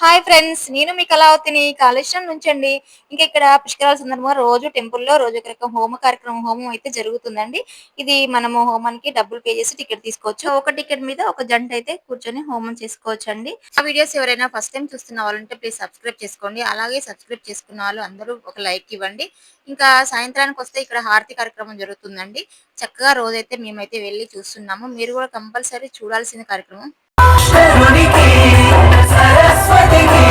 Hi friends. నేను మీ కళావతిని. కాళేశ్వరం నుంచండి. ఇంక ఇక్కడ పుష్కరాల సందర్భంగా రోజు టెంపుల్‌లో రోజు ఒక రకం హోమం అయితే జరుగుతుందండి. ఇది మనము హోమానికి డబ్బులు పే చేసి టికెట్ తీసుకోవచ్చు. ఒక టికెట్ మీద ఒక జంట అయితే కూర్చొని హోమం చేసుకోవచ్చండి. ఆ వీడియోస్ ఎవరైనా ఫస్ట్ టైమ్ చూస్తున్న వాళ్ళుంటే ప్లీజ్ సబ్స్క్రైబ్ చేసుకోండి. అలాగే సబ్స్క్రైబ్ చేసుకున్న వాళ్ళు అందరూ ఒక లైక్ ఇవ్వండి. ఇంకా సాయంత్రానికొస్తే ఇక్కడ హారతి కార్యక్రమం జరుగుతుందండి. చక్కగా రోజైతే మేమైతే వెళ్లి చూస్తున్నాము. మీరు కూడా కంపల్సరీ చూడాల్సిన కార్యక్రమం. శివునికి సరస్వతికి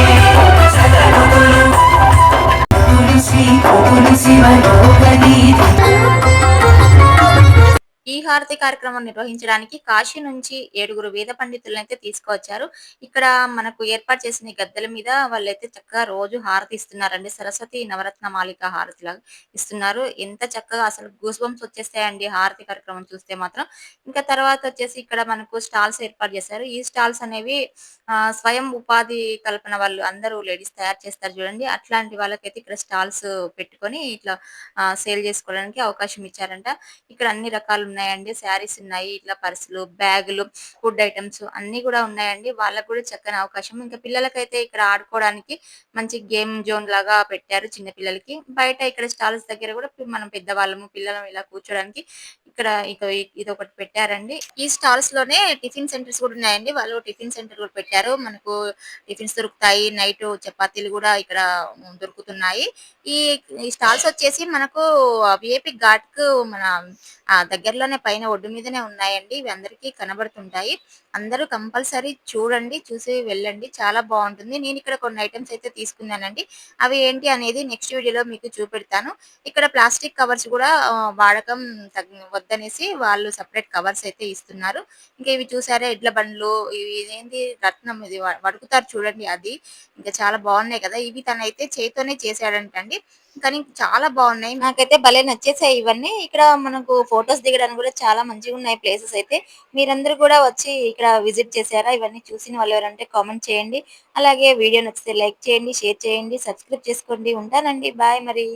శతములు తులసి తులసి మనోహరి ఈ హారతి కార్యక్రమం నిర్వహించడానికి కాశీ నుంచి 7 వేద పండితులనైతే తీసుకువచ్చారు. ఇక్కడ మనకు ఏర్పాటు చేసిన ఈ గద్దెల మీద వాళ్ళైతే చక్కగా రోజు హారతి ఇస్తున్నారండి. సరస్వతి నవరత్న మాలిక హారతిలాగా ఇస్తున్నారు. ఎంత చక్కగా అసలు గూస్ బంప్స్ వచ్చేస్తాయండి హారతి కార్యక్రమం చూస్తే మాత్రం. ఇంకా తర్వాత వచ్చేసి ఇక్కడ మనకు స్టాల్స్ ఏర్పాటు చేశారు. ఈ స్టాల్స్ అనేవి స్వయం ఉపాధి కల్పన వాళ్ళు అందరూ లేడీస్ తయారు చేస్తారు చూడండి. అట్లాంటి వాళ్ళకైతే ఇక్కడ స్టాల్స్ పెట్టుకొని ఇట్లా సేల్ చేసుకోవడానికి అవకాశం ఇచ్చారంట. ఇక్కడ అన్ని రకాలున్నాయండి. శారీస్ ఉన్నాయి. ఇట్లా పర్సులు, బ్యాగులు, ఫుడ్ ఐటెమ్స్ అన్నీ గూడా ఉన్నాయండి. వాళ్ళకి గూడా చక్కని అవకాశం. ఇంకా పిల్లలకైతే ఇక్కడ ఆడుకోవడానికి మంచి గేమ్ జోన్ లాగా పెట్టారు చిన్న పిల్లలకి. బయట ఇక్కడ స్టాల్స్ దగ్గర గూడా మనం పెద్దవాళ్ళము, పిల్లలం ఇలా కూర్చోడానికి ఇక్కడ ఇదొకటి పెట్టారండి. ఈ స్టాల్స్ లోనే టిఫిన్ సెంటర్స్ కూడా ఉన్నాయండి. వాళ్ళు టిఫిన్ సెంటర్ కూడా పెట్టారు. మనకు టిఫిన్స్ దొరుకుతాయి. నైట్ చపాతీలు గూడా ఇక్కడ దొరుకుతున్నాయి. ఈ ఈ స్టాల్స్ వచ్చేసి మనకు వీఐపీ ఘాట్‌కు మన దగ్గరలోనే పైన ఒడ్డు మీదనే ఉన్నాయండి. ఇవి అందరికీ కనబడుతుంటాయి. అందరూ కంపల్సరీ చూడండి. చూసి వెళ్ళండి. చాలా బావుంటుంది. నేనిక్కడ కొన్ని ఐటెమ్స్ అయితే తీసుకున్నానండి. అవి ఏంటి అనేది నెక్స్ట్ వీడియోలో మీకు చూపెడతాను. ఇక్కడ ప్లాస్టిక్ కవర్స్ గూడా వాడకం వద్దనేసి వాళ్ళు సెపరేట్ కవర్స్ అయితే ఇస్తున్నారు. ఇంకా ఇవి చూసారా ఎడ్ల బండ్లు ఇవి ఇదేంటి రత్నం ఇది వడుకుతారు చూడండి అది. ఇంకా చాలా బావున్నాయి కదా! ఇవి తనైతే చేత్తోనే చేసాడంటండి. కానీ చాలా బావున్నాయి. నాకైతే భలే నచ్చేసాయి ఇవన్నీ. ఇక్కడ మనకు ఫోటోస్ దిగడానికి గూడా చాలా మంచిగున్నాయి ప్లేసెస్ అయితే. మీరందరూ గూడా వచ్చి ఇక్కడ విజిట్ చేసారా? ఇవన్నీ చూసిన వాళ్ళెవరంటే కామెంట్ చేయండి. అలాగే వీడియో నచ్చితే లైక్ చేయండి, షేర్ చేయండి, సబ్స్క్రైబ్ చేసుకోండి. ఉంటానండి. బాయ్ మరి.